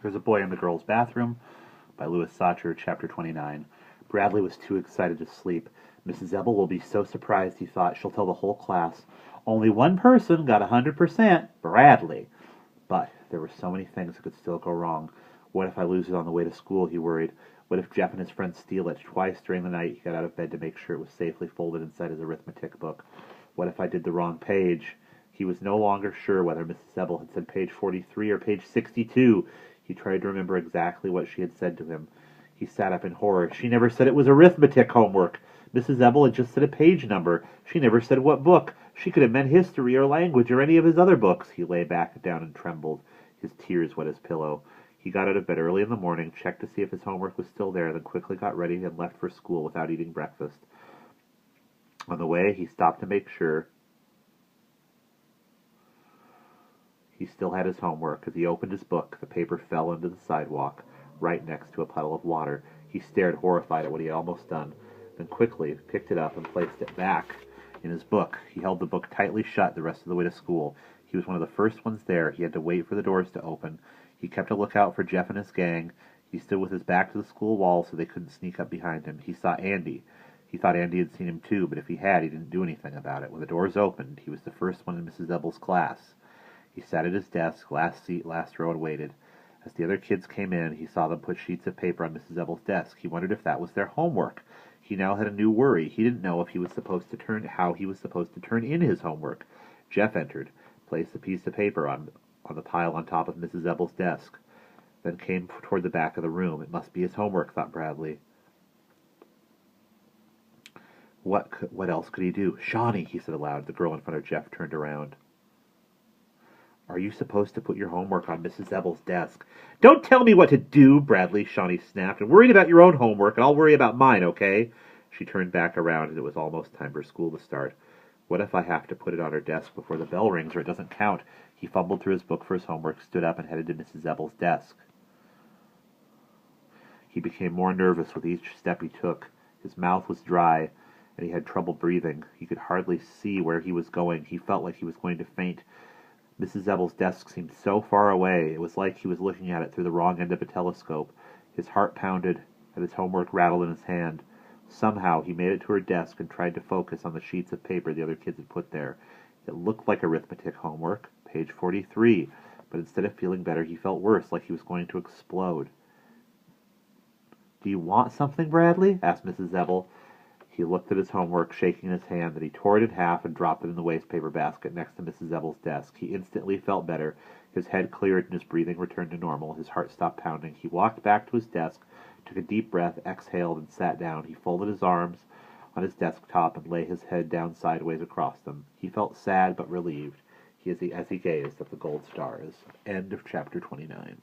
There's a Boy in the Girl's Bathroom by Louis Sachar, Chapter 29. Bradley was too excited to sleep. Mrs. Ebel will be so surprised, he thought. She'll tell the whole class. Only one person got 100%, Bradley. But there were so many things that could still go wrong. What if I lose it on the way to school, he worried. What if Jeff and his friends steal it? Twice during the night he got out of bed to make sure it was safely folded inside his arithmetic book. What if I did the wrong page? He was no longer sure whether Mrs. Ebel had said page 43 or page 62. He tried to remember exactly what she had said to him. He sat up in horror. She never said it was arithmetic homework. Mrs. Ebel had just said a page number. She never said what book. She could have meant history or language or any of his other books. He lay back down and trembled. His tears wet his pillow. He got out of bed early in the morning, checked to see if his homework was still there, then quickly got ready and left for school without eating breakfast. On the way, he stopped to make sure he still had his homework. As he opened his book, the paper fell into the sidewalk, right next to a puddle of water. He stared horrified at what he had almost done, then quickly picked it up and placed it back in his book. He held the book tightly shut the rest of the way to school. He was one of the first ones there. He had to wait for the doors to open. He kept a lookout for Jeff and his gang. He stood with his back to the school wall so they couldn't sneak up behind him. He saw Andy. He thought Andy had seen him too, but if he had, he didn't do anything about it. When the doors opened, he was the first one in Mrs. Ebel's class. He sat at his desk, last seat, last row, and waited. As the other kids came in, he saw them put sheets of paper on Mrs. Ebel's desk. He wondered if that was their homework. He now had a new worry. He didn't know if he was supposed to how he was supposed to turn in his homework. Jeff entered, placed a piece of paper on the pile on top of Mrs. Ebel's desk, then came toward the back of the room. It must be his homework, thought Bradley. What else could he do? Shawnee, he said aloud. The girl in front of Jeff turned around. Are you supposed to put your homework on Mrs. Ebel's desk? Don't tell me what to do, Bradley, Shawnee snapped. I'm worried about your own homework, and I'll worry about mine, okay? She turned back around, and it was almost time for school to start. What if I have to put it on her desk before the bell rings, or it doesn't count? He fumbled through his book for his homework, stood up, and headed to Mrs. Ebel's desk. He became more nervous with each step he took. His mouth was dry, and he had trouble breathing. He could hardly see where he was going. He felt like he was going to faint. Mrs. Ebel's desk seemed so far away. It was like he was looking at it through the wrong end of a telescope. His heart pounded, and his homework rattled in his hand. Somehow he made it to her desk and tried to focus on the sheets of paper the other kids had put there. It looked like arithmetic homework, page 43, but instead of feeling better, he felt worse, like he was going to explode. Do you want something, Bradley? Asked Mrs. Ebel. He looked at his homework, shaking his hand, then he tore it in half and dropped it in the wastepaper basket next to Mrs. Ebel's desk. He instantly felt better. His head cleared and his breathing returned to normal. His heart stopped pounding. He walked back to his desk, took a deep breath, exhaled, and sat down. He folded his arms on his desktop and lay his head down sideways across them. He felt sad but relieved as he gazed at the gold stars. End of chapter 29.